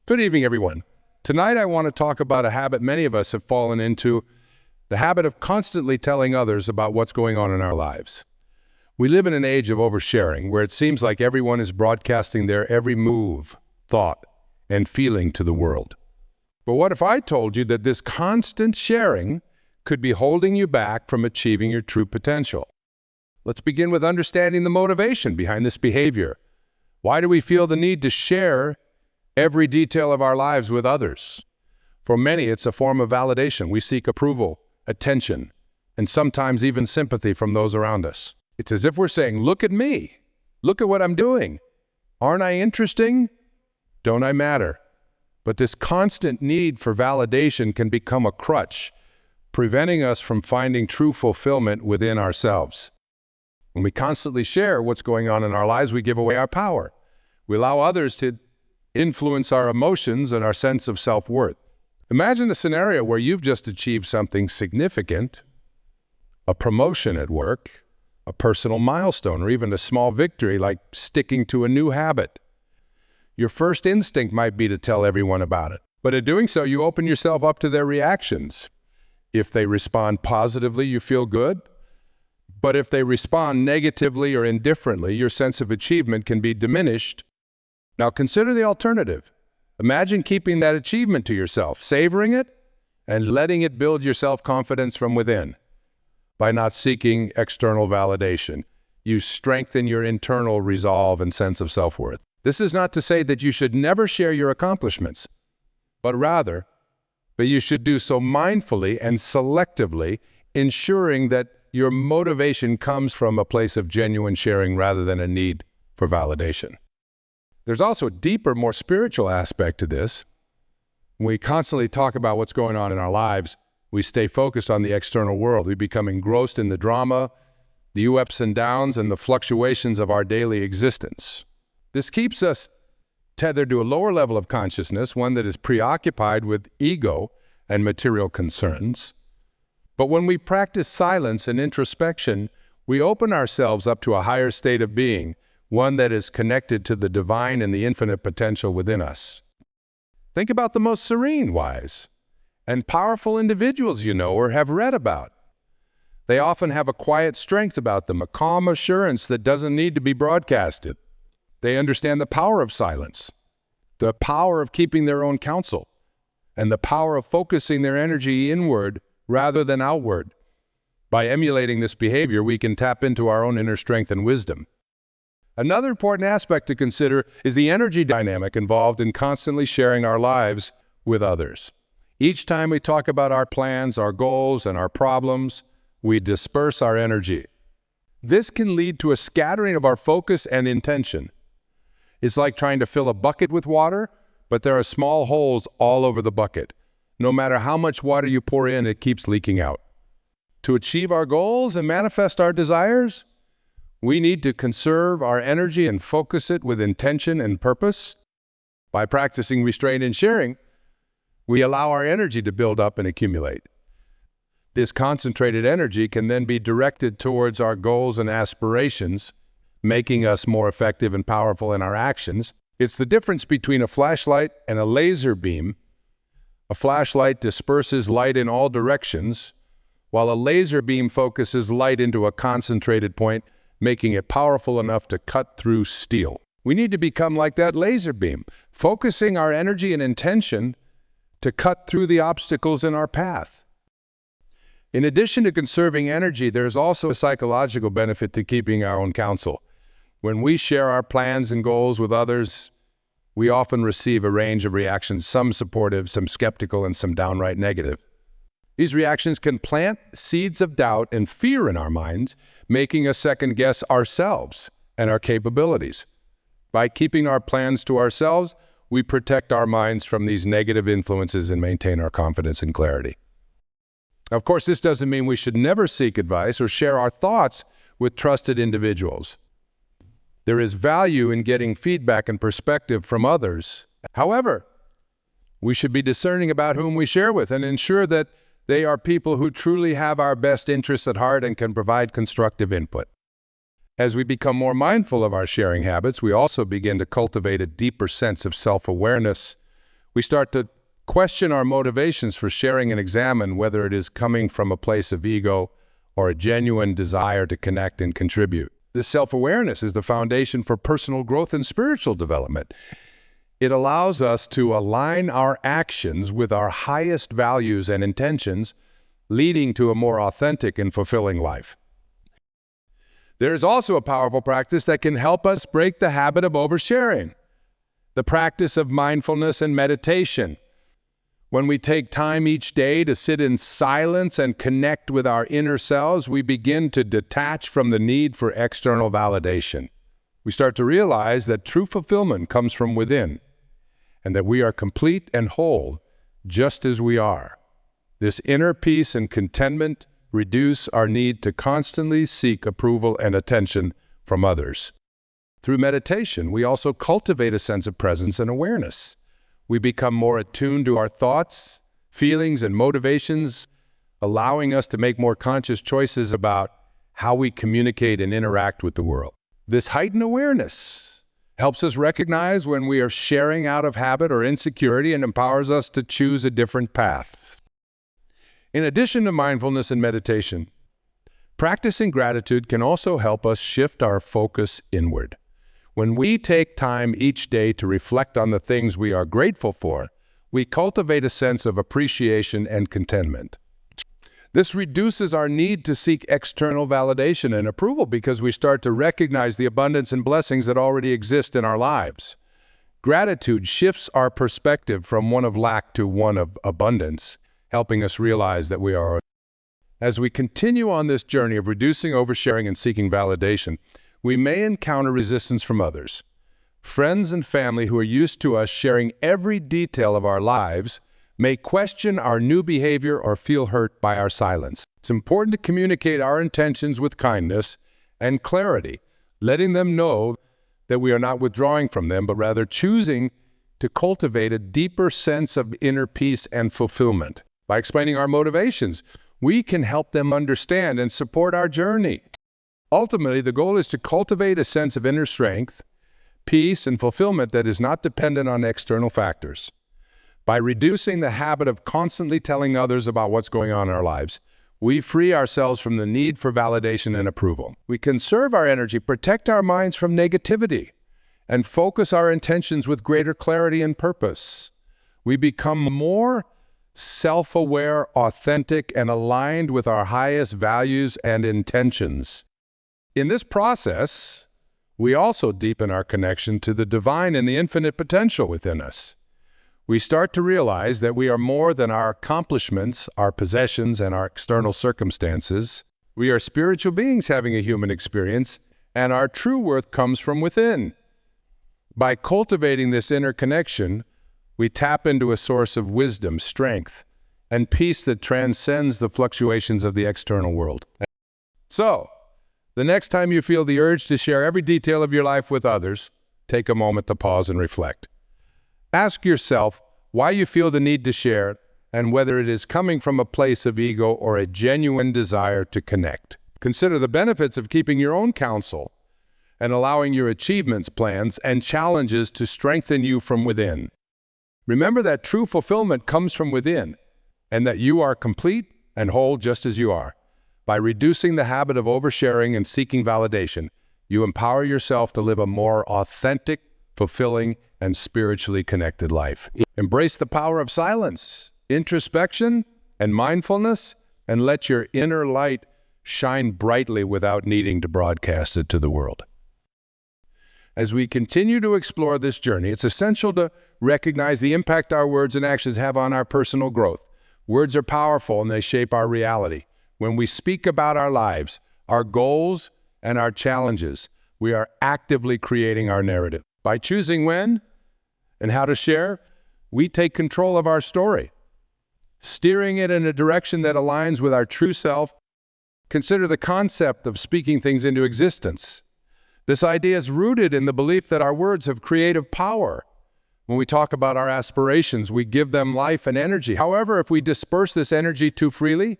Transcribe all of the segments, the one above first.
Good evening, everyone. Tonight I want to talk about a habit many of us have fallen into, the habit of constantly telling others about what's going on in our lives. We live in an age of oversharing, where it seems like everyone is broadcasting their every move, thought, and feeling to the world. But what if I told you that this constant sharing could be holding you back from achieving your true potential? Let's begin with understanding the motivation behind this behavior. Why do we feel the need to share every detail of our lives with others? For many, it's a form of validation. We seek approval, attention, and sometimes even sympathy from those around us. It's as if we're saying, look at me. Look at what I'm doing. Aren't I interesting? Don't I matter? But this constant need for validation can become a crutch, preventing us from finding true fulfillment within ourselves. When we constantly share what's going on in our lives, we give away our power. We allow others to influence our emotions and our sense of self-worth. Imagine a scenario where you've just achieved something significant, a promotion at work, a personal milestone, or even a small victory like sticking to a new habit. Your first instinct might be to tell everyone about it, but in doing so, you open yourself up to their reactions. If they respond positively, you feel good, but if they respond negatively or indifferently, your sense of achievement can be diminished. Now consider the alternative. Imagine keeping that achievement to yourself, savoring it, and letting it build your self-confidence from within. By not seeking external validation, you strengthen your internal resolve and sense of self-worth. This is not to say that you should never share your accomplishments, but rather that you should do so mindfully and selectively, ensuring that your motivation comes from a place of genuine sharing rather than a need for validation. There's also a deeper, more spiritual aspect to this. When we constantly talk about what's going on in our lives, we stay focused on the external world. We become engrossed in the drama, the ups and downs, and the fluctuations of our daily existence. This keeps us tethered to a lower level of consciousness, one that is preoccupied with ego and material concerns. But when we practice silence and introspection, we open ourselves up to a higher state of being, one that is connected to the divine and the infinite potential within us. Think about the most serene, wise, and powerful individuals you know or have read about. They often have a quiet strength about them, a calm assurance that doesn't need to be broadcasted. They understand the power of silence, the power of keeping their own counsel, and the power of focusing their energy inward rather than outward. By emulating this behavior, we can tap into our own inner strength and wisdom. Another important aspect to consider is the energy dynamic involved in constantly sharing our lives with others. Each time we talk about our plans, our goals, and our problems, we disperse our energy. This can lead to a scattering of our focus and intention. It's like trying to fill a bucket with water, but there are small holes all over the bucket. No matter how much water you pour in, it keeps leaking out. To achieve our goals and manifest our desires, we need to conserve our energy and focus it with intention and purpose. By practicing restraint and sharing, we allow our energy to build up and accumulate. This concentrated energy can then be directed towards our goals and aspirations, making us more effective and powerful in our actions. It's the difference between a flashlight and a laser beam. A flashlight disperses light in all directions, while a laser beam focuses light into a concentrated point, making it powerful enough to cut through steel. We need to become like that laser beam, focusing our energy and intention to cut through the obstacles in our path. In addition to conserving energy, there's also a psychological benefit to keeping our own counsel. When we share our plans and goals with others, we often receive a range of reactions, some supportive, some skeptical, and some downright negative. These reactions can plant seeds of doubt and fear in our minds, making us second-guess ourselves and our capabilities. By keeping our plans to ourselves, we protect our minds from these negative influences and maintain our confidence and clarity. Of course, this doesn't mean we should never seek advice or share our thoughts with trusted individuals. There is value in getting feedback and perspective from others. However, we should be discerning about whom we share with and ensure that they are people who truly have our best interests at heart and can provide constructive input. As we become more mindful of our sharing habits, we also begin to cultivate a deeper sense of self-awareness, We start to question our motivations for sharing and examine whether it is coming from a place of ego or a genuine desire to connect and contribute. This self-awareness is the foundation for personal growth and spiritual development. It allows us to align our actions with our highest values and intentions, leading to a more authentic and fulfilling life. There is also a powerful practice that can help us break the habit of oversharing, the practice of mindfulness and meditation. When we take time each day to sit in silence and connect with our inner selves, we begin to detach from the need for external validation. We start to realize that true fulfillment comes from within, and that we are complete and whole just as we are. This inner peace and contentment reduce our need to constantly seek approval and attention from others. Through meditation, we also cultivate a sense of presence and awareness. We become more attuned to our thoughts, feelings, and motivations, allowing us to make more conscious choices about how we communicate and interact with the world. This heightened awareness helps us recognize when we are sharing out of habit or insecurity and empowers us to choose a different path. In addition to mindfulness and meditation, practicing gratitude can also help us shift our focus inward. When we take time each day to reflect on the things we are grateful for, we cultivate a sense of appreciation and contentment. This reduces our need to seek external validation and approval because we start to recognize the abundance and blessings that already exist in our lives. Gratitude shifts our perspective from one of lack to one of abundance, helping us realize that we are. As we continue on this journey of reducing oversharing and seeking validation, we may encounter resistance from others. Friends and family who are used to us sharing every detail of our lives may question our new behavior or feel hurt by our silence. It's important to communicate our intentions with kindness and clarity, letting them know that we are not withdrawing from them, but rather choosing to cultivate a deeper sense of inner peace and fulfillment. By explaining our motivations, we can help them understand and support our journey. Ultimately, the goal is to cultivate a sense of inner strength, peace, and fulfillment that is not dependent on external factors. By reducing the habit of constantly telling others about what's going on in our lives, we free ourselves from the need for validation and approval. We conserve our energy, protect our minds from negativity, and focus our intentions with greater clarity and purpose. We become more self-aware, authentic, and aligned with our highest values and intentions. In this process, we also deepen our connection to the divine and the infinite potential within us. We start to realize that we are more than our accomplishments, our possessions, and our external circumstances. We are spiritual beings having a human experience, and our true worth comes from within. By cultivating this inner connection, we tap into a source of wisdom, strength, and peace that transcends the fluctuations of the external world. So, the next time you feel the urge to share every detail of your life with others, take a moment to pause and reflect. Ask yourself why you feel the need to share and whether it is coming from a place of ego or a genuine desire to connect. Consider the benefits of keeping your own counsel and allowing your achievements, plans, and challenges to strengthen you from within. Remember that true fulfillment comes from within and that you are complete and whole just as you are. By reducing the habit of oversharing and seeking validation, you empower yourself to live a more authentic, fulfilling, and spiritually connected life. Embrace the power of silence, introspection, and mindfulness, and let your inner light shine brightly without needing to broadcast it to the world. As we continue to explore this journey, it's essential to recognize the impact our words and actions have on our personal growth. Words are powerful and they shape our reality. When we speak about our lives, our goals, and our challenges, we are actively creating our narrative. By choosing when and how to share, we take control of our story, steering it in a direction that aligns with our true self. Consider the concept of speaking things into existence. This idea is rooted in the belief that our words have creative power. When we talk about our aspirations, we give them life and energy. However, if we disperse this energy too freely,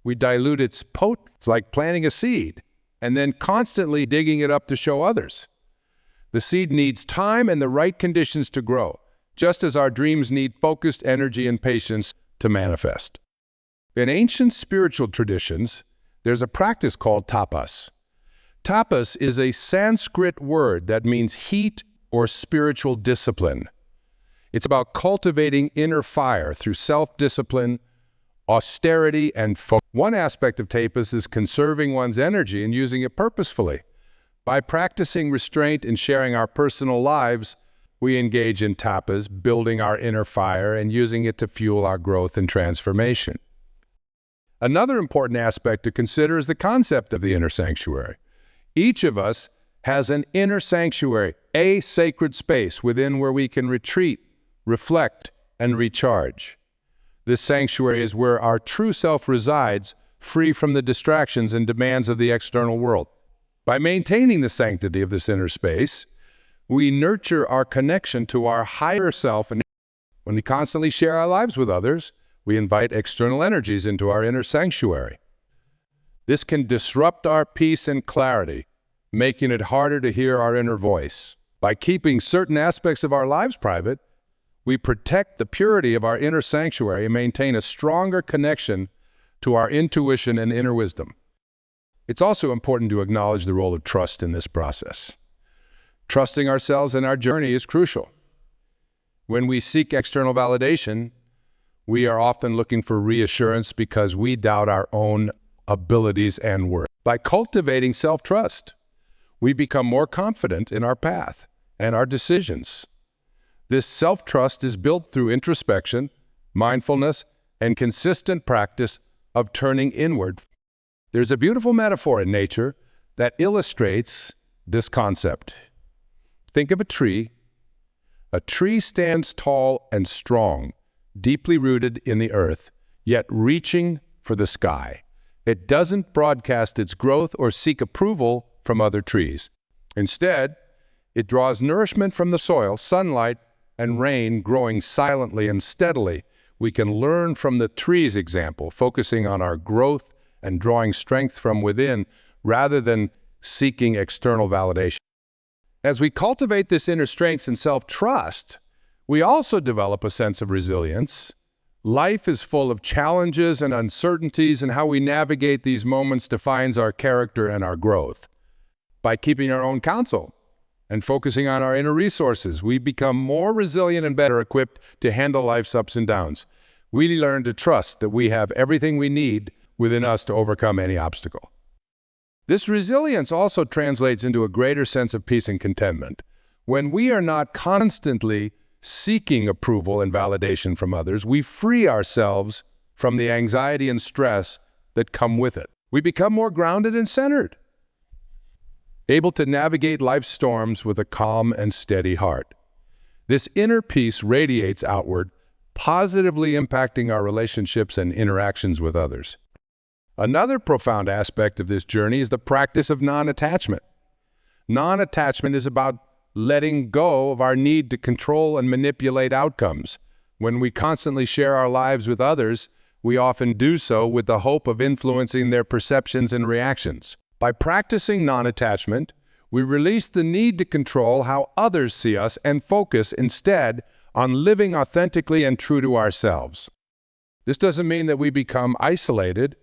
we dilute its potency. It's like planting a seed and then constantly digging it up to show others. The seed needs time and the right conditions to grow. just as our dreams need focused energy and patience to manifest. In ancient spiritual traditions, there's a practice called tapas. Tapas is a Sanskrit word that means heat or spiritual discipline. It's about cultivating inner fire through self-discipline, austerity, and focus. One aspect of tapas is conserving one's energy and using it purposefully. By practicing restraint and sharing our personal lives, we engage in tapas, building our inner fire and using it to fuel our growth and transformation. Another important aspect to consider is the concept of the inner sanctuary. Each of us has an inner sanctuary, a sacred space within where we can retreat, reflect, and recharge. This sanctuary is where our true self resides, free from the distractions and demands of the external world. By maintaining the sanctity of this inner space, we nurture our connection to our higher self, and when we constantly share our lives with others, we invite external energies into our inner sanctuary. This can disrupt our peace and clarity, making it harder to hear our inner voice. By keeping certain aspects of our lives private, we protect the purity of our inner sanctuary and maintain a stronger connection to our intuition and inner wisdom. It's also important to acknowledge the role of trust in this process. Trusting ourselves and our journey is crucial. When we seek external validation, we are often looking for reassurance because we doubt our own abilities and worth. By cultivating self-trust, we become more confident in our path and our decisions. This self-trust is built through introspection, mindfulness, and consistent practice of turning inward. There's a beautiful metaphor in nature that illustrates this concept. Think of a tree. A tree stands tall and strong, deeply rooted in the earth, yet reaching for the sky. It doesn't broadcast its growth or seek approval from other trees. Instead, it draws nourishment from the soil, sunlight, and rain, growing silently and steadily. We can learn from the tree's example, focusing on our growth and drawing strength from within rather than seeking external validation. As we cultivate this inner strength and self-trust, we also develop a sense of resilience. Life is full of challenges and uncertainties, and how we navigate these moments defines our character and our growth. By keeping our own counsel and focusing on our inner resources, we become more resilient and better equipped to handle life's ups and downs. We learn to trust that we have everything we need within us to overcome any obstacle. This resilience also translates into a greater sense of peace and contentment. When we are not constantly seeking approval and validation from others, we free ourselves from the anxiety and stress that come with it. We become more grounded and centered, able to navigate life's storms with a calm and steady heart. This inner peace radiates outward, positively impacting our relationships and interactions with others. Another profound aspect of this journey is the practice of non-attachment. Non-attachment is about letting go of our need to control and manipulate outcomes. When we constantly share our lives with others, we often do so with the hope of influencing their perceptions and reactions. By practicing non-attachment, we release the need to control how others see us and focus instead on living authentically and true to ourselves. This doesn't mean that we become isolated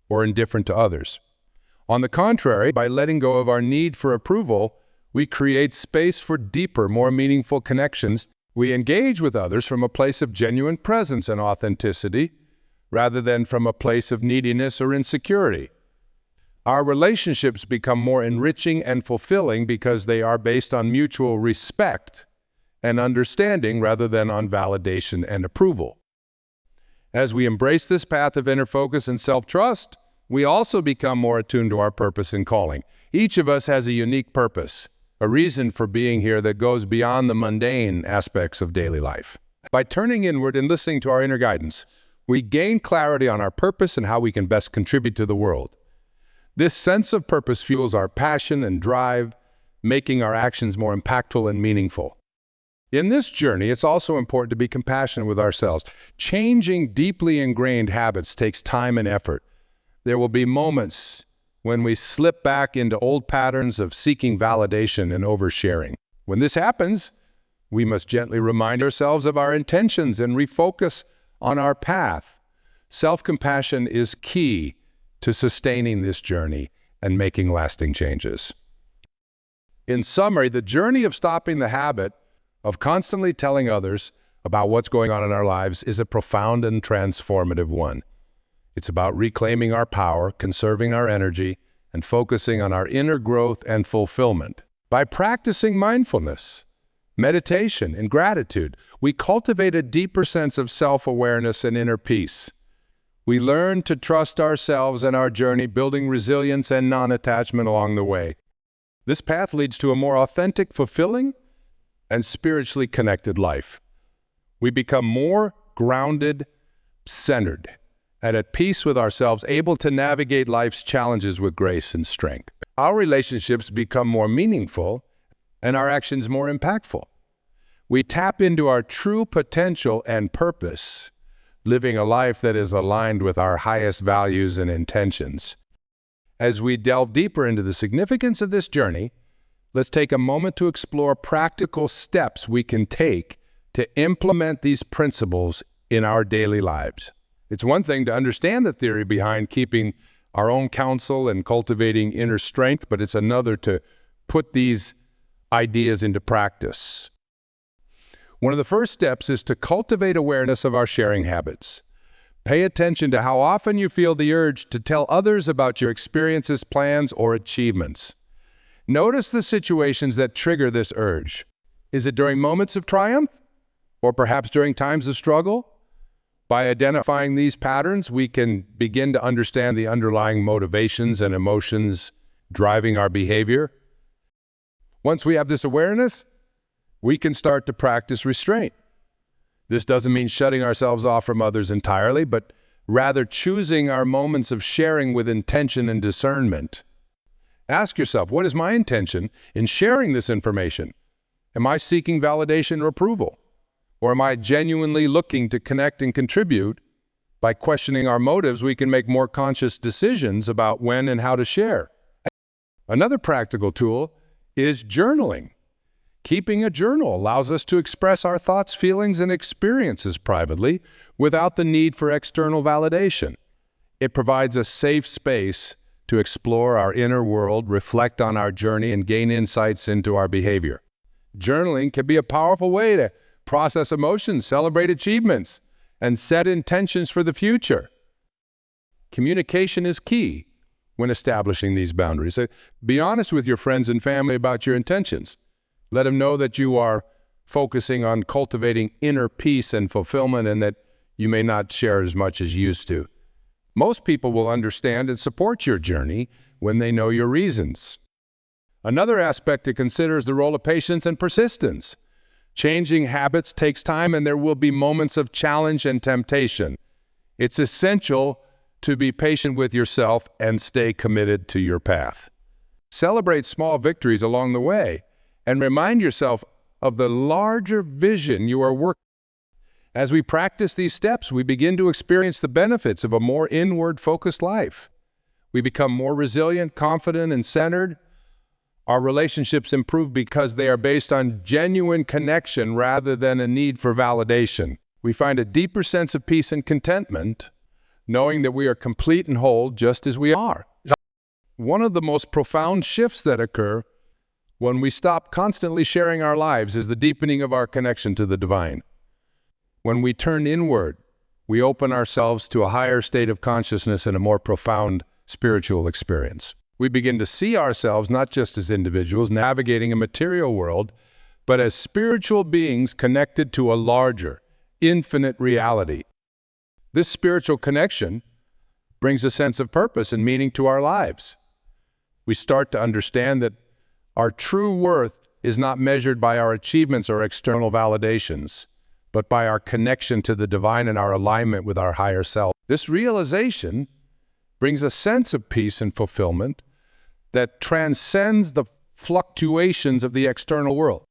or indifferent to others. On the contrary, by letting go of our need for approval, we create space for deeper, more meaningful connections. We engage with others from a place of genuine presence and authenticity, rather than from a place of neediness or insecurity. Our relationships become more enriching and fulfilling because they are based on mutual respect and understanding rather than on validation and approval. As we embrace this path of inner focus and self-trust, we also become more attuned to our purpose and calling. Each of us has a unique purpose, a reason for being here that goes beyond the mundane aspects of daily life. By turning inward and listening to our inner guidance, we gain clarity on our purpose and how we can best contribute to the world. This sense of purpose fuels our passion and drive, making our actions more impactful and meaningful. In this journey, it's also important to be compassionate with ourselves. Changing deeply ingrained habits takes time and effort. There will be moments when we slip back into old patterns of seeking validation and oversharing. When this happens, We must gently remind ourselves of our intentions and refocus on our path. Self-compassion is key to sustaining this journey and making lasting changes. In summary, the journey of stopping the habit of constantly telling others about what's going on in our lives is a profound and transformative one. It's about reclaiming our power, conserving our energy, and focusing on our inner growth and fulfillment. By practicing mindfulness, meditation, and gratitude, we cultivate a deeper sense of self-awareness and inner peace. We learn to trust ourselves and our journey, building resilience and non-attachment along the way. This path leads to a more authentic, fulfilling, and spiritually connected life. We become more grounded, centered, and at peace with ourselves, able to navigate life's challenges with grace and strength. Our relationships become more meaningful and our actions more impactful. We tap into our true potential and purpose, living a life that is aligned with our highest values and intentions. As we delve deeper into the significance of this journey, let's take a moment to explore practical steps we can take to implement these principles in our daily lives. It's one thing to understand the theory behind keeping our own counsel and cultivating inner strength, but it's another to put these ideas into practice. One of the first steps is to cultivate awareness of our sharing habits. Pay attention to how often you feel the urge to tell others about your experiences, plans, or achievements. Notice the situations that trigger this urge. Is it during moments of triumph? Or perhaps during times of struggle? By identifying these patterns, we can begin to understand the underlying motivations and emotions driving our behavior. Once we have this awareness, we can start to practice restraint. This doesn't mean shutting ourselves off from others entirely, but rather choosing our moments of sharing with intention and discernment. Ask yourself, what is my intention in sharing this information? Am I seeking validation or approval? Or am I genuinely looking to connect and contribute? By questioning our motives, we can make more conscious decisions about when and how to share. Another practical tool is journaling. Keeping a journal allows us to express our thoughts, feelings, and experiences privately without the need for external validation. It provides a safe space to explore our inner world, reflect on our journey, and gain insights into our behavior. Journaling can be a powerful way to process emotions, celebrate achievements, and set intentions for the future. Communication is key when establishing these boundaries. Be honest with your friends and family about your intentions. Let them know that you are focusing on cultivating inner peace and fulfillment and that you may not share as much as you used to. Most people will understand and support your journey when they know your reasons. Another aspect to consider is the role of patience and persistence. Changing habits takes time, and there will be moments of challenge and temptation. It's essential to be patient with yourself and stay committed to your path. Celebrate small victories along the way and remind yourself of the larger vision you are working. As we practice these steps, we begin to experience the benefits of a more inward-focused life. We become more resilient, confident, and centered. Our relationships improve because they are based on genuine connection rather than a need for validation. We find a deeper sense of peace and contentment, knowing that we are complete and whole just as we are. One of the most profound shifts that occur when we stop constantly sharing our lives is the deepening of our connection to the divine. When we turn inward, we open ourselves to a higher state of consciousness and a more profound spiritual experience. We begin to see ourselves not just as individuals navigating a material world, but as spiritual beings connected to a larger, infinite reality. This spiritual connection brings a sense of purpose and meaning to our lives. We start to understand that our true worth is not measured by our achievements or external validations, but by our connection to the divine and our alignment with our higher self. This realization brings a sense of peace and fulfillment that transcends the fluctuations of the external world.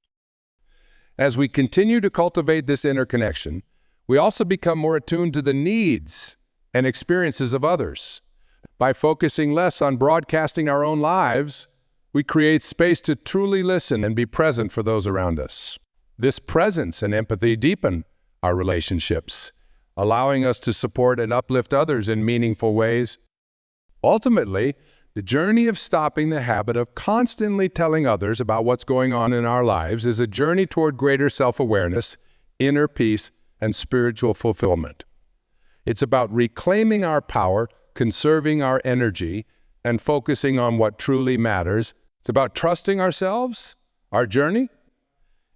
As we continue to cultivate this inner connection, we also become more attuned to the needs and experiences of others. By focusing less on broadcasting our own lives, we create space to truly listen and be present for those around us. This presence and empathy deepen our relationships, allowing us to support and uplift others in meaningful ways. Ultimately, the journey of stopping the habit of constantly telling others about what's going on in our lives is a journey toward greater self-awareness, inner peace, and spiritual fulfillment. It's about reclaiming our power, conserving our energy, and focusing on what truly matters. It's about trusting ourselves, our journey,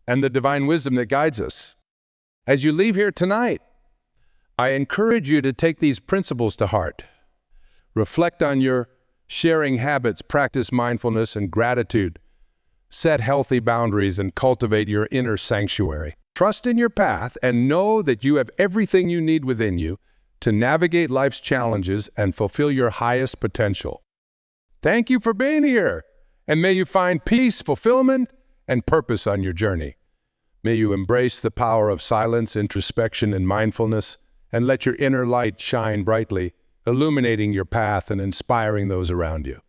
and the divine wisdom that guides us. As you leave here tonight, I encourage you to take these principles to heart. Reflect on your sharing habits, practice mindfulness and gratitude, set healthy boundaries, and cultivate your inner sanctuary. Trust in your path and know that you have everything you need within you to navigate life's challenges and fulfill your highest potential. Thank you for being here, and may you find peace, fulfillment, and purpose on your journey. May you embrace the power of silence, introspection, and mindfulness, and let your inner light shine brightly, illuminating your path and inspiring those around you.